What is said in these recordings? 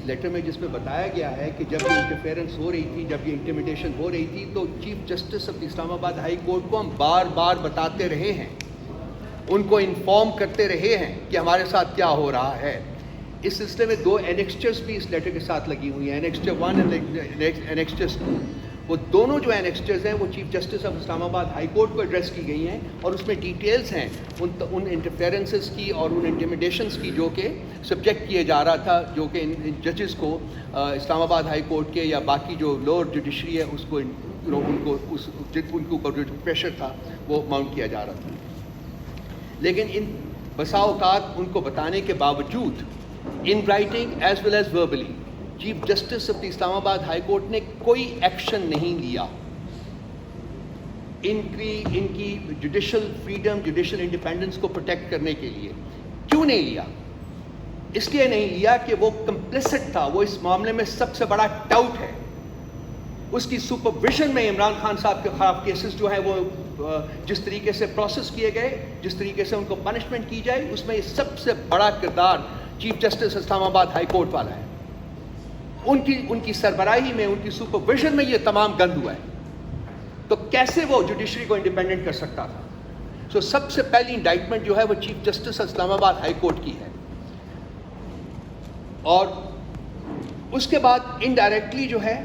Letter میں جس میں بتایا گیا ہے کہ جب یہ انٹرفیئرنس ہو رہی تھی، جب یہ انٹیمیڈیشن ہو رہی تھی، تو چیف جسٹس آف اسلام آباد ہائی کورٹ کو ہم بار بار بتاتے رہے ہیں، ان کو انفارم کرتے رہے ہیں کہ ہمارے ساتھ کیا ہو رہا ہے. اس سلسلے میں 2 اینیکسچرز بھی اس لیٹر کے ساتھ لگی ہوئی ہیں، اینیکسچر 1 اور اینیکسچر 2. وہ دونوں جو اینیکسچرز ہیں وہ چیف جسٹس آف اسلام آباد ہائی کورٹ کو ایڈریس کی گئی ہیں، اور اس میں ڈیٹیلز ہیں ان انٹرفیئرنسز کی اور ان انٹیمیڈیشنز کی جو کہ سبجیکٹ کیے جا رہا تھا، جو کہ ان ججز کو اسلام آباد ہائی کورٹ کے یا باقی جو لوور جوڈیشری ہے اس کو ان کے اوپر جو پریشر تھا وہ ماؤنٹ کیا جا رہا تھا. لیکن ان بسا اوقات ان کو بتانے کے باوجود in writing as well as verbally chief justice of the Islamabad high court نے کوئی ایکشن نہیں لیا ان کی جوڈیشل فریڈم، جوڈیشل انڈیپینڈنس کو پروٹیکٹ کرنے کے لیے. کیوں نہیں لیا؟ اس لیے نہیں لیا کہ وہ کمپلیسٹ تھا، وہ اس معاملے میں سب سے بڑا ٹاؤٹ ہے. اس کی سپرویژن میں عمران خان صاحب کے خلاف کیسز جو ہیں وہ جس طریقے سے پروسیس کیے گئے، جس طریقے سے ان کو پنشمنٹ کی جائے، اس میں سب سے بڑا کردار چیف جسٹس اسلام آباد ہائی کورٹ والا ہے. ان کی سربراہی میں، ان کی سپرویژن میں یہ تمام گند ہوا ہے. تو کیسے وہ جوڈیشری کو انڈیپینڈنٹ کر سکتا تھا؟ سو سب سے پہلی انڈائٹمنٹ جو ہے وہ چیف جسٹس اسلام آباد ہائی کورٹ کی ہے. اور اس کے بعد انڈائریکٹلی جو ہے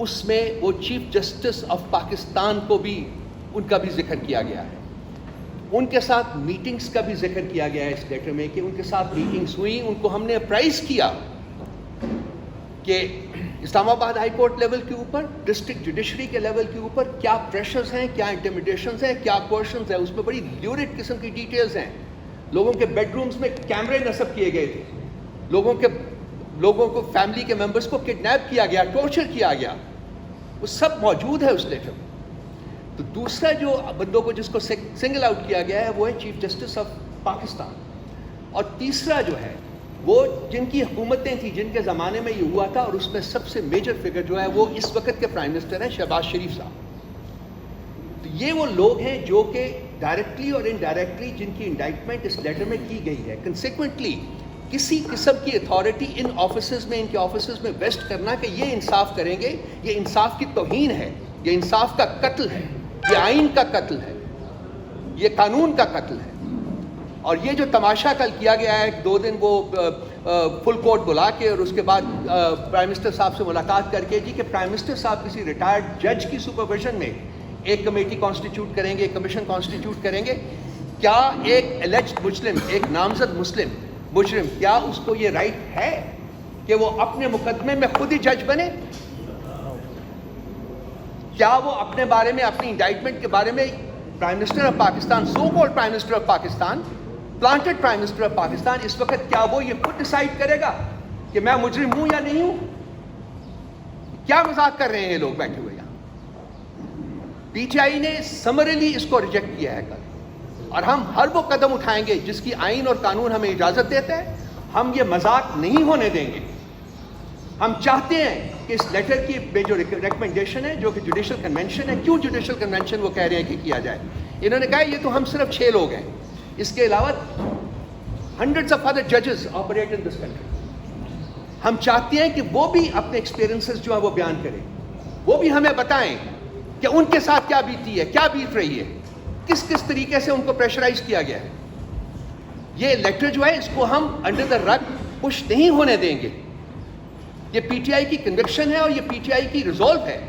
اس میں وہ چیف جسٹس آف پاکستان کو بھی ان کا بھی ذکر کیا گیا ہے. ان کے ساتھ میٹنگز کا بھی ذکر کیا گیا ہے اس لیٹر میں کہ ان کے ساتھ میٹنگز ہوئیں. ان کو ہم نے اپرائز کیا کہ اسلام آباد ہائی کورٹ لیول کے اوپر، ڈسٹرکٹ جوڈیشری کے لیول کے اوپر کیا پریشرز ہیں، کیا انٹیمیڈیشنز ہیں، کیا کوششنز ہیں. اس میں بڑی لیورڈ قسم کی ڈیٹیلز ہیں. لوگوں کے بیڈ رومز میں کیمرے نصب کیے گئے تھے، لوگوں کو فیملی کے ممبرز کو کڈنیپ کیا گیا، ٹارچر کیا گیا. وہ سب موجود ہے اس لیٹر میں. تو دوسرا جو بندوں کو جس کو سنگل آؤٹ کیا گیا ہے وہ ہے چیف جسٹس آف پاکستان. اور تیسرا جو ہے وہ جن کی حکومتیں تھیں، جن کے زمانے میں یہ ہوا تھا، اور اس میں سب سے میجر فگر جو ہے وہ اس وقت کے پرائم منسٹر ہیں شہباز شریف صاحب. تو یہ وہ لوگ ہیں جو کہ ڈائریکٹلی اور انڈائریکٹلی جن کی انڈائٹمنٹ اس لیٹر میں کی گئی ہے. کنسیکوینٹلی کسی قسم کی اتھارٹی ان آفیسز میں، ان کے آفیسز میں ویسٹ کرنا کہ یہ انصاف کریں گے، یہ انصاف کی توہین ہے، یہ انصاف کا قتل ہے، یہ آئین کا قتل ہے، یہ قانون کا قتل ہے. اور یہ جو تماشا کل کیا گیا ہے 2 دن وہ فل کورٹ بلا کے اور اس کے بعد پرائم منسٹر صاحب سے ملاقات کر کے کہ پرائم منسٹر صاحب کسی ریٹائرڈ جج کی سپرویژن میں ایک کمیٹی کانسٹیٹیوٹ کریں گے، ایک کمیشن کانسٹیٹیوٹ کریں گے. کیا ایک ایلیجڈ مسلم، ایک نامزد مسلم مجرم، کیا اس کو یہ رائٹ ہے کہ وہ اپنے مقدمے میں خود ہی جج بنے؟ کیا وہ اپنے بارے میں، اپنی انڈائٹمنٹ کے بارے میں prime minister of Pakistan, so called prime minister of Pakistan, planted prime minister of Pakistan, اس وقت کیا وہ یہ خود ڈیسائیڈ کرے گا کہ میں مجرم ہوں یا نہیں ہوں؟ کیا مذاق کر رہے ہیں یہ لوگ بیٹھے ہوئے یہاں؟ پی ٹی آئی نے سمرلی اس کو ریجیکٹ کیا ہے کل. اور ہم ہر وہ قدم اٹھائیں گے جس کی آئین اور قانون ہمیں اجازت دیتا ہے. ہم یہ مذاق نہیں ہونے دیں گے. ہم چاہتے ہیں کہ اس لیٹر کی جو ریکمنڈیشن ہے، جو کہ جوڈیشل کنونشن ہے، کیوں جوڈیشل کنونشن وہ کہہ رہے ہیں کہ کیا جائے؟ انہوں نے کہا یہ تو ہم صرف 6 لوگ ہیں، اس کے علاوہ ہنڈریڈز آف ادر ججز آپریٹ ان دس کنٹری. ہم چاہتے ہیں کہ وہ بھی اپنے ایکسپیرینسز جو ہیں وہ بیان کریں، وہ بھی ہمیں بتائیں کہ ان کے ساتھ کیا بیتی ہے، کیا بیت رہی ہے، کس طریقے سے ان کو پریشرائز کیا گیا ہے. یہ لیٹر جو ہے اس کو ہم انڈر دا رگ پش نہیں ہونے دیں گے. یہ پی ٹی آئی کی کنوکشن ہے اور یہ پی ٹی آئی کی ریزولو ہے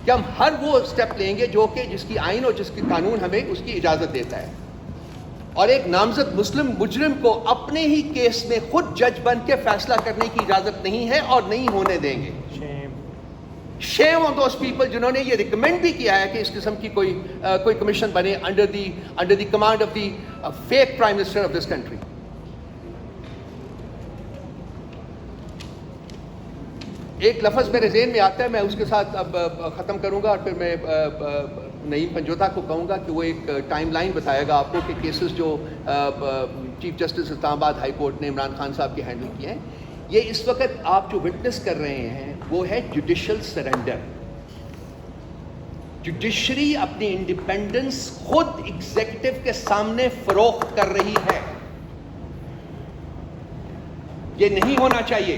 کہ ہم ہر وہ اسٹیپ لیں گے جو کہ جس کی آئین اور جس کی قانون ہمیں اس کی اجازت دیتا ہے. اور ایک نامزد مسلم مجرم کو اپنے ہی کیس میں خود جج بن کے فیصلہ کرنے کی اجازت نہیں ہے اور نہیں ہونے دیں گے. شیم آن دوز پیپل جنہوں نے یہ ریکمینڈ بھی کیا ہے کہ اس قسم کی کوئی کمیشن بنے under the command of the fake prime minister of this country. ایک لفظ میرے ذہن میں آتا ہے، میں اس کے ساتھ اب ختم کروں گا اور پھر میں نعیم پنجوتا کو کہوں گا کہ وہ ایک ٹائم لائن بتائے گا آپ کو کہ کیسز جو چیف جسٹس اسلام آباد ہائی کورٹ نے عمران خان صاحب کے ہینڈل کیے ہیں. یہ اس وقت آپ جو وٹنس کر رہے ہیں وہ ہے جوڈیشل سرنڈر. جوڈیشری اپنی انڈیپینڈنس خود ایگزیکٹو کے سامنے فروخت کر رہی ہے. یہ نہیں ہونا چاہیے.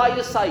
ISI